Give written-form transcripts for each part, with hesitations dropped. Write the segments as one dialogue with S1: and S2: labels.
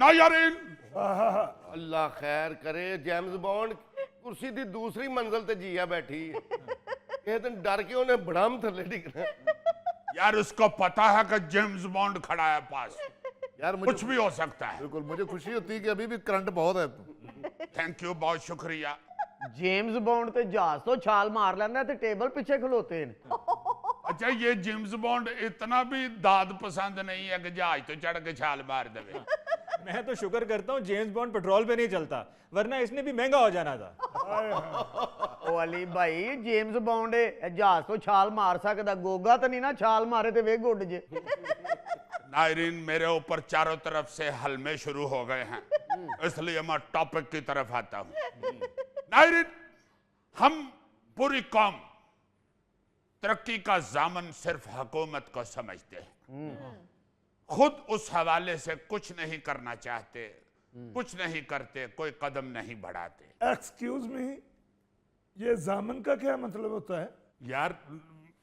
S1: नायरीन
S2: अल्लाह खैर करे, James bond कुर्सी दी दूसरी मंजिल ते जिया बैठी है। दिन डर के उन्हें बड़ाम थले डिगना।
S1: यार उसको पता है कि जेम्स बॉन्ड खड़ा है पास,
S3: यार मुझे
S1: कुछ भी हो सकता है।
S3: बिल्कुल मुझे खुशी होती है कि अभी भी करंट बहुत है।
S1: थैंक यू, बहुत शुक्रिया।
S4: जेम्स बॉन्ड ते जहाज तो छाल मार लेंदा ते टेबल पीछे खलोते हैं।
S1: अच्छा, ये जेम्स बॉन्ड इतना भी दाद पसंद नहीं है कि जहाज तो चढ़ के छाल मार देवे।
S5: मैं तो शुक्र करता हूँ जेम्स बॉन्ड पेट्रोल पे नहीं चलता, वरना इसने भी महंगा हो जाना था।
S4: ओ अली भाई जेम्स बॉन्ड जहाज तो छाल मार सकदा, गोगा तो नहीं ना छाल मारे ते वे गुड जे।
S1: नायरीन, मेरे ऊपर चारों तरफ से हलमे शुरू हो गए हैं, इसलिए मैं टॉपिक की तरफ आता हूं। नायरीन, हम पूरी कौम तरक्की का जामन सिर्फ हुकूमत को समझते हैं, खुद उस हवाले से कुछ नहीं करना चाहते, कुछ नहीं करते, कोई कदम नहीं बढ़ाते।
S6: एक्सक्यूज मी, ये जामन का क्या मतलब होता है?
S1: यार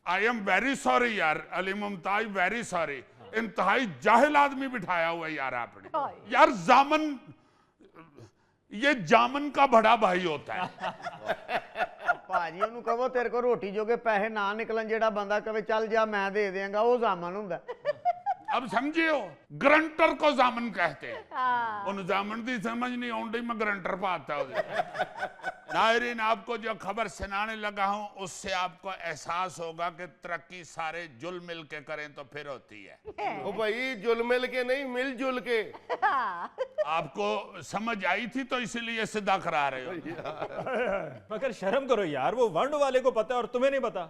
S1: आई एम वेरी सॉरी यार अली मुमताज, वेरी सॉरी। इंतहाई जाहिल आदमी बिठाया हुआ है यार आपने। यार जामन, ये जामन का बड़ा भाई होता है।
S4: भाजी ਉਹਨੂੰ ਕਹੋ तेरे को रोटी जोगे पैसे ना निकलन, जेड़ा बंदा कहे चल जा मैं दे देंगा, वो जामन हुंदा।
S1: अब समझे हो, ग्रंटर को जामन कहते हैं। उन जामन की समझ नहीं आउंदी, मैं ग्रंटर पाता नायरीन, आपको जो खबर सुनाने लगा हूं उससे आपको एहसास होगा कि तरक्की सारे जुल मिल के करें तो फिर होती है।
S2: ओ भाई जुल मिल के नहीं, मिलजुल के।
S1: आपको समझ आई थी तो इसीलिए सीधा करा रहे हो।
S5: मगर शर्म करो यार, वो वर्ण वाले को पता है और तुम्हें नहीं पता।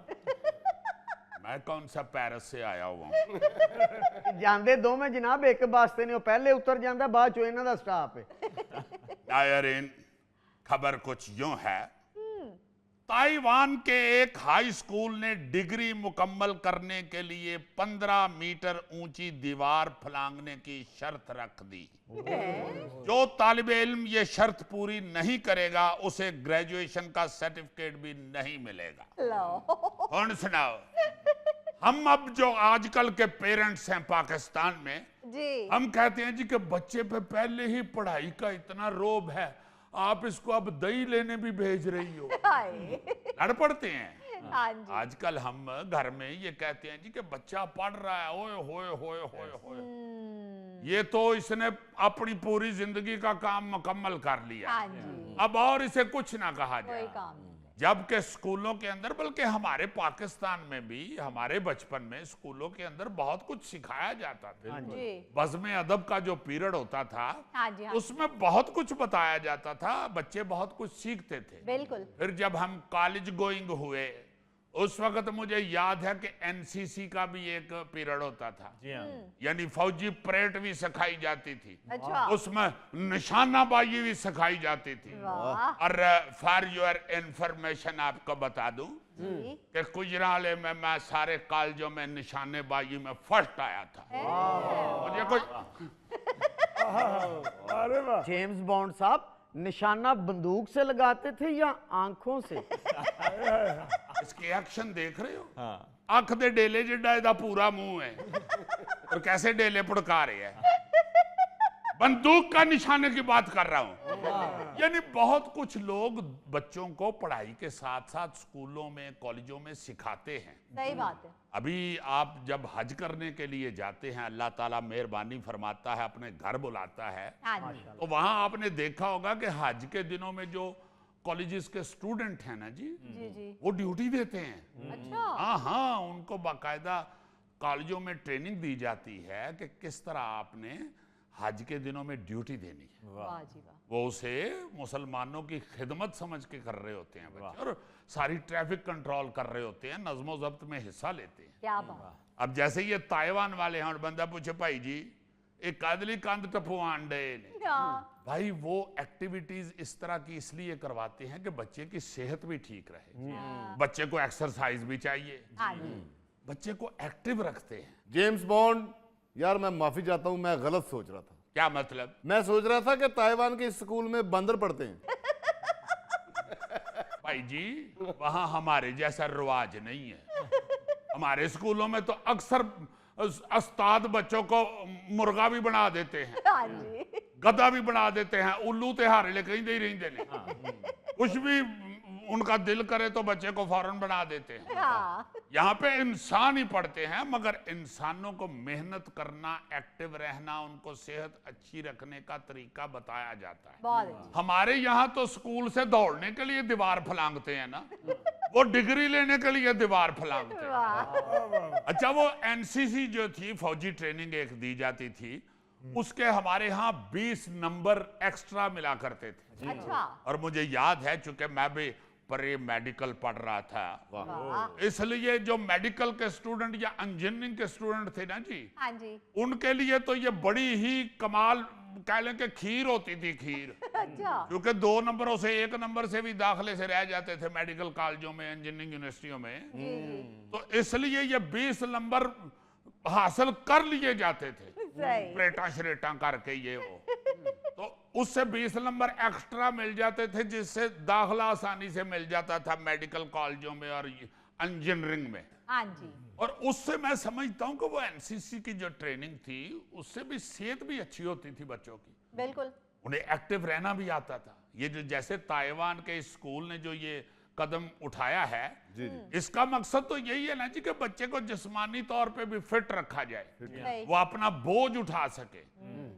S1: मैं कौन सा पेरिस से आया हुआ हूं।
S4: ਜਾਂਦੇ ਦੋਵੇਂ जनाब एक वास्ते ने, पहले उतर जांदा बाद चो इन्हां दा स्टाफ है।
S1: नायरीन, खबर कुछ यूं है, ताइवान के एक हाई स्कूल ने डिग्री मुकम्मल करने के लिए 15 मीटर ऊंची दीवार फलांगने की शर्त रख दी। जो तालिब इल्म ये शर्त पूरी नहीं करेगा उसे ग्रेजुएशन का सर्टिफिकेट भी नहीं मिलेगा। कौन सुनाओ, हम अब जो आजकल के पेरेंट्स हैं पाकिस्तान में
S7: जी,
S1: हम कहते हैं जी कि बच्चे पे पहले ही पढ़ाई का इतना रोब है, आप इसको अब दही लेने भी भेज रही हो। लड़ पड़ते हैं।
S7: हाँ जी।
S1: आजकल हम घर में ये कहते हैं जी कि बच्चा पढ़ रहा है, ओए होए होए होए होए, ये तो इसने अपनी पूरी जिंदगी का काम मुकम्मल कर लिया,
S7: हाँ जी,
S1: अब और इसे कुछ ना कहा
S7: कोई
S1: जाए।
S7: काम नहीं।
S1: जबकि स्कूलों के अंदर, बल्कि हमारे पाकिस्तान में भी हमारे बचपन में स्कूलों के अंदर बहुत कुछ सिखाया जाता था।
S7: जी,
S1: बज़्म अदब का जो पीरियड होता था
S7: हाँ जी, हाँ
S1: उसमें बहुत कुछ बताया जाता था, बच्चे बहुत कुछ सीखते थे।
S7: बिल्कुल।
S1: फिर जब हम कॉलेज गोइंग हुए उस वक्त मुझे याद है कि एनसीसी का भी एक पीरियड होता था,
S5: जी हाँ।
S1: यानी फौजी परेड भी सिखाई जाती थी,
S7: अच्छा,
S1: उसमें निशानाबाजी भी सिखाई जाती थी।
S7: वाह
S1: और फॉर योर इंफॉर्मेशन आपको बता दूं
S7: जी,
S1: कि गुजराले में मैं सारे कॉलेजों में निशानेबाजी में फर्स्ट आया था। मुझे कोई
S6: अरे वाह,
S4: जेम्स बॉन्ड साहब निशाना बंदूक से लगाते थे या आंखों से?
S1: इसके एक्शन देख रहे हो,
S5: हाँ।
S1: अख दे डेले जिड्डा इहदा पूरा मुंह है और कैसे डेले पुड़का रहे हैं। बंदूक का निशाने की बात कर रहा हूं। यानी बहुत कुछ लोग बच्चों को पढ़ाई के साथ साथ स्कूलों में कॉलेजों में सिखाते हैं।
S7: सही बात है।
S1: अभी आप जब हज करने के लिए जाते हैं, अल्लाह ताला मेहरबानी फरमाता है, अपने घर बुलाता है,
S7: हाँ जी,
S1: तो वहां आपने देखा होगा कि हज के दिनों में जो कॉलेजेस के स्टूडेंट हैं ना जी,
S7: जी जी,
S1: वो ड्यूटी देते हैं।
S7: अच्छा,
S1: हाँ हाँ, उनको बाकायदा कॉलेजों में ट्रेनिंग दी जाती है कि किस तरह आपने हज के दिनों में ड्यूटी देनी है।
S7: वाह जी वाह,
S1: वो उसे मुसलमानों की खिदमत समझ के कर रहे होते हैं बच्चे, और सारी ट्रैफिक कंट्रोल कर रहे होते हैं, नज़्मो ज़ब्त में हिस्सा लेते हैं।
S7: क्या बात।
S1: अब जैसे ये ताइवान वाले हैं और बंदा पूछे भाई जी एक कादली कंध टपवान डे ने,
S7: हाँ,
S1: भाई वो एक्टिविटीज इस तरह की इसलिए करवाते हैं कि बच्चे की सेहत भी ठीक रहे, बच्चे को एक्सरसाइज भी चाहिए,
S7: हाँ जी,
S1: बच्चे को एक्टिव रखते हैं।
S3: जेम्स बॉन्ड, यार मैं माफी चाहता हूं, मैं गलत सोच रहा था।
S1: क्या मतलब?
S3: मैं सोच रहा था कि ताइवान के स्कूल में बंदर पढ़ते हैं।
S1: भाई जी वहां हमारे जैसा रिवाज नहीं है। हमारे स्कूलों में तो अक्सर उस्ताद बच्चों को मुर्गा भी बना देते हैं,
S7: हाँ जी,
S1: गधा भी बना देते हैं, उल्लू तिहारे ले कहीं ही रहते ने, कुछ भी उनका दिल करे तो बच्चे को फौरन बना देते हैं।
S7: हाँ,
S1: यहाँ पे इंसान ही पढ़ते हैं, मगर इंसानों को मेहनत करना, एक्टिव रहना, उनको सेहत अच्छी रखने का तरीका बताया जाता है।
S7: बहुत अच्छी।
S1: हमारे यहाँ तो स्कूल से दौड़ने के लिए दीवार फलांगते हैं ना, वो डिग्री लेने के लिए दीवार फलांगते हैं।
S7: वाह,
S1: अच्छा, वो एनसीसी जो थी, फौजी ट्रेनिंग एक दी जाती थी, उसके हमारे यहाँ 20 नंबर एक्स्ट्रा मिला करते थे।
S7: अच्छा,
S1: और मुझे याद है, चूंकि मैं भी प्री मेडिकल पढ़ रहा था,
S7: वाह,
S1: इसलिए जो मेडिकल के स्टूडेंट या इंजीनियरिंग के स्टूडेंट थे ना जी,
S7: हाँ जी,
S1: उनके लिए तो ये बड़ी ही कमाल कह लें कि खीर होती थी, खीर।
S7: अच्छा,
S1: क्योंकि 2 नंबरों से 1 नंबर से भी दाखिले से रह जाते थे मेडिकल कॉलेजों में, इंजीनियरिंग यूनिवर्सिटियों में।
S7: जी जी,
S1: तो इसलिए ये 20 नंबर हासिल कर लिए जाते थे,
S7: सही,
S1: प्लेटा श्रेटा करके ये वो। तो उससे 20 नंबर एक्स्ट्रा मिल जाते थे, जिससे दाखला आसानी से मिल जाता था मेडिकल कॉलेजों में और इंजीनियरिंग में।
S7: हाँ जी,
S1: और उससे मैं समझता हूँ कि वो एनसीसी की जो ट्रेनिंग थी, उससे भी सेहत भी अच्छी होती थी बच्चों की,
S7: बिल्कुल,
S1: उन्हें एक्टिव रहना भी आता था। ये जो जैसे ताइवान के स्कूल ने जो ये कदम उठाया है, इसका मकसद तो यही है ना जी कि बच्चे को जिस्मानी तौर पे भी फिट रखा जाए,
S7: सही,
S1: वो अपना बोझ उठा सके।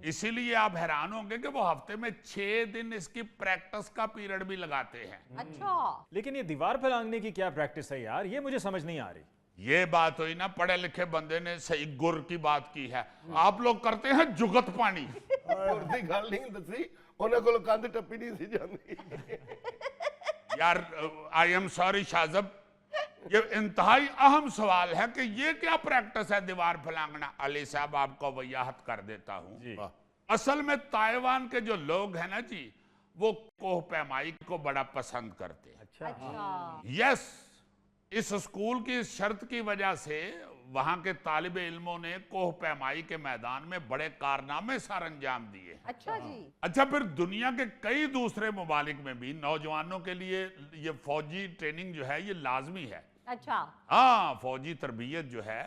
S1: इसीलिए आप हैरान होंगे कि वो हफ्ते में 6 दिन इसकी प्रैक्टिस का पीरियड भी लगाते हैं।
S7: अच्छा,
S5: लेकिन ये दीवार फैलांगने की क्या प्रैक्टिस है यार, ये मुझे समझ नहीं आ रही।
S1: ये बात हुई ना, पढ़े लिखे बंदे ने सही गुर की बात की है। आप लोग करते हैं जुगत पानी।
S2: ਦੀ ਗੱਲ ਨਹੀਂ ਦੱਸੀ, ਉਹਨਾਂ ਕੋਲ ਕੰਧ ਟੱਪੀ ਨਹੀਂ ਸੀ ਜਾਂਦੀ।
S1: यार, आई एम सॉरी शाहजब, ये इंतहाई अहम सवाल है कि ये क्या प्रैक्टिस है दीवार फलांगना। अली साहब, आपको वजाहत कर देता हूँ। असल में ताइवान के जो लोग हैं ना जी, वो कोह पैमाई को बड़ा पसंद करते हैं।
S7: अच्छा,
S1: यस, इस स्कूल की शर्त की वजह से वहां के तालिबे इल्मों ने कोह पैमाई के मैदान में बड़े कारनामे सर अंजाम दिए।
S7: अच्छा जी,
S1: अच्छा, फिर दुनिया के कई दूसरे ममालिक में भी नौजवानों के लिए ये फौजी ट्रेनिंग जो है ये लाजमी है।
S7: अच्छा,
S1: हाँ, फौजी तरबियत जो है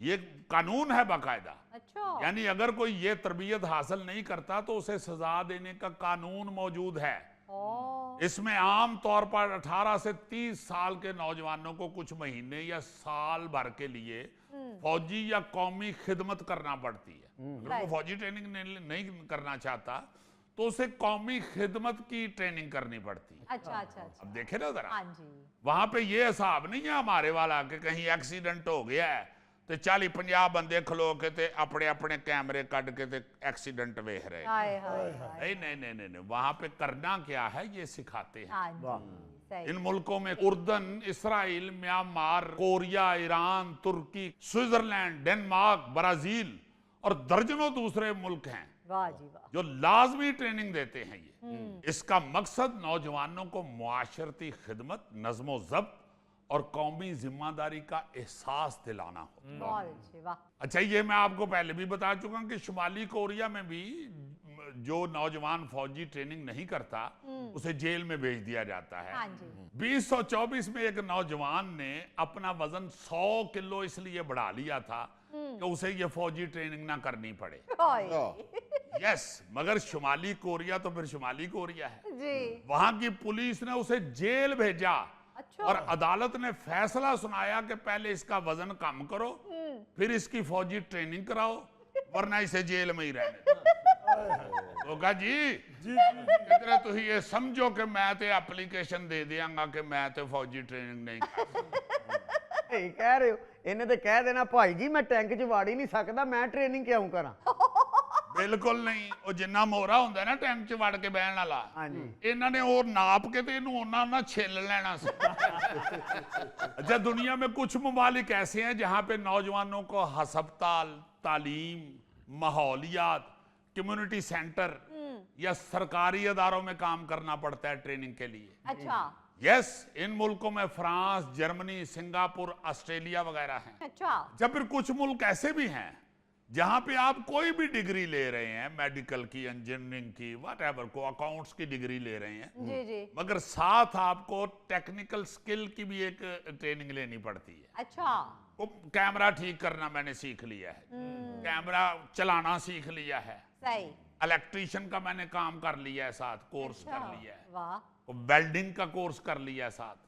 S1: ये कानून है बाकायदा।
S7: अच्छा,
S1: यानी अगर कोई ये तरबियत हासिल नहीं करता तो उसे सजा देने का कानून मौजूद है।
S7: ओ,
S1: इसमें आम तौर पर 18 से 30 साल के नौजवानों को कुछ महीने या साल भर के लिए फौजी या कौमी खिदमत करना पड़ती है। अगर वो फौजी ट्रेनिंग नहीं करना चाहता तो उसे कौमी खिदमत की ट्रेनिंग करनी पड़ती है।
S7: अच्छा, अच्छा, अच्छा,
S1: अब देखे ना जरा,
S7: हाँ जी,
S1: वहां पे ये हिसाब नहीं है हमारे वाला कि कहीं एक्सीडेंट हो गया है तो 40-50 बंदे खलो के ते अपने अपने कैमरे कट के ते एक्सीडेंट वेख रहे।
S7: हाय हाय हाय,
S1: नहीं, वहां पे करना क्या है ये सिखाते हैं।
S7: हाँ जी, सही,
S1: इन मुल्कों में उर्दन, इसराइल, म्यांमार, कोरिया, ईरान, तुर्की, स्विट्जरलैंड, डेनमार्क, ब्राजील और दर्जनों दूसरे मुल्क हैं
S7: वाह जी वाह,
S1: जो लाजमी ट्रेनिंग देते हैं। ये इसका मकसद नौजवानों को मुआशरती खिदमत, नज्मो ज़ब्त और कौमी जिम्मेदारी का एहसास दिलाना हो।
S7: बहुत अच्छे, वाह,
S1: अच्छा, ये मैं आपको पहले भी बता चुका हूं कि शुमाली कोरिया में भी जो नौजवान फौजी ट्रेनिंग नहीं करता उसे जेल में भेज दिया जाता है।
S7: हाँ जी,
S1: 2024 में एक नौजवान ने अपना वजन 100 किलो इसलिए बढ़ा लिया था कि उसे ये फौजी ट्रेनिंग ना करनी पड़े।
S7: ओए,
S1: यस, मगर शुमाली कोरिया तो फिर शुमाली कोरिया है।
S7: जी,
S1: वहां की पुलिस ने उसे जेल भेजा
S7: अच्छा,
S1: और अदालत ने फैसला सुनाया कि पहले इसका वजन कम करो, फिर इसकी फौजी ट्रेनिंग कराओ, वरना इसे जेल में ही रहने दो। तो कहा जी कितने तुम ये समझो कि मैं तो एप्लीकेशन दे दियांगा कि मैं तो फौजी ट्रेनिंग नहीं कर सकता।
S4: ਸਹੀ ਕਹਿ ਰਹੇ ਹੋ, ਇਹਨੇ ਤੇ ਕਹਿ ਦੇਣਾ ਭਾਈ ਜੀ ਮੈਂ ਟੈਂਕ 'ਚ ਵਾੜ ਹੀ ਨਹੀਂ ਸਕਦਾ, ਮੈਂ ਟ੍ਰੇਨਿੰਗ ਕਿਉਂ ਕਰਾਂ।
S1: ਬਿਲਕੁਲ ਨਹੀਂ, ਉਹ ਜਿੰਨਾ ਮੋਹਰਾ ਹੁੰਦਾ ਨਾ ਟੈਂਕ 'ਚ ਵੜ ਕੇ ਬਹਿਣ ਵਾਲਾ,
S4: ਹਾਂਜੀ,
S1: ਇਹਨਾਂ ਨੇ ਉਹ ਨਾਪ के तो इन्हों ना छिल लेना सी। अच्छा, दुनिया में कुछ ममालिक ऐसे हैं जहां पे नौजवानों को हस्पताल, तालीम, माहौलियात, कम्युनिटी सेंटर या सरकारी इदारों में काम करना पड़ता है ट्रेनिंग के लिए।
S7: अच्छा,
S1: यस, इन मुल्कों में फ्रांस, जर्मनी, सिंगापुर, ऑस्ट्रेलिया वगैरह हैं।
S7: अच्छा,
S1: जब फिर कुछ मुल्क ऐसे भी हैं जहां पे आप कोई भी डिग्री ले रहे हैं, मेडिकल की, इंजीनियरिंग की, व्हाटएवर को, अकाउंट्स की डिग्री ले रहे हैं,
S7: जी जी,
S1: मगर साथ आपको टेक्निकल स्किल की भी एक ट्रेनिंग लेनी पड़ती है।
S7: अच्छा,
S1: वो कैमरा ठीक करना मैंने सीख लिया है, कैमरा चलाना सीख लिया है।
S7: सही,
S1: इलेक्ट्रीशियन का मैंने काम कर लिया है साथ, कोर्स कर लिया है,
S7: वाह
S1: वेल्डिंग का कोर्स कर लिया साथ।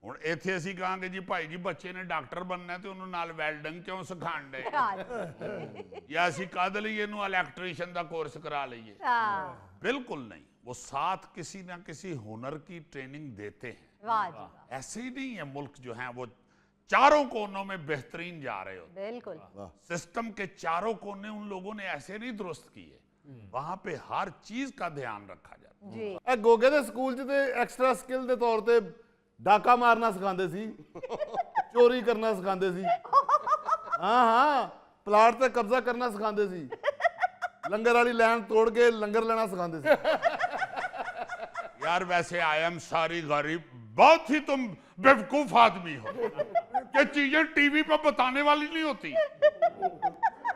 S1: ਹੁਣ ਇੱਥੇ ਅਸੀਂ ਕਹਾਂਗੇ ਜੀ ਭਾਈ ਜੀ ਬੱਚੇ ਨੇ ਡਾਕਟਰ ਬਣਨਾ ਤੇ ਉਹਨੂੰ ਨਾਲ ਵੈਲਡਿੰਗ ਕਿਉਂ ਸਿਖਾਣ ਦੇ, ਜਾਂ ਅਸੀਂ ਕਦ ਲਈ ਇਹਨੂੰ ਇਲੈਕਟ੍ਰੀशियन ਦਾ ਕੋਰਸ ਕਰਾ ਲਈਏ? बिल्कुल नहीं, वो साथ किसी ना किसी हुनर की ट्रेनिंग देते हैं।
S7: वाह जी वाह,
S1: ऐसे ही नहीं है मुल्क जो है वो चारों कोनों में बेहतरीन जा रहे होते,
S7: बिल्कुल
S1: सिस्टम के चारों कोने उन लोगों ने ऐसे नहीं दुरुस्त किए, वहां पे हर चीज का ध्यान रखा जाता।
S7: जी
S3: ਇਹ ਗੋਗੇ ਦੇ ਸਕੂਲ 'ਚ ਤੇ ਐਕਸਟਰਾ ਸਕਿੱਲ ਦੇ ਤੌਰ ਤੇ ਡਾਕਾ ਮਾਰਨਾ ਸਿਖਾਉਂਦੇ ਸੀ, ਚੋਰੀ ਕਰਨਾ ਸਿਖਾਉਂਦੇ ਸੀ, ਹਾਂ ਪਲਾਟ ਤੇ ਕਬਜ਼ਾ ਕਰਨਾ ਸਿਖਾਉਂਦੇ ਸੀ, ਲੰਗਰ ਵਾਲੀ ਲਾਈਨ ਤੋੜ ਕੇ ਲੰਗਰ ਲੈਣਾ ਸਿਖਾਉਂਦੇ ਸੀ।
S1: यार वैसे आई एम सॉरी गरीब, बहुत ही तुम बेवकूफ आदमी हो, ये चीजें टीवी पर बताने वाली नहीं होती।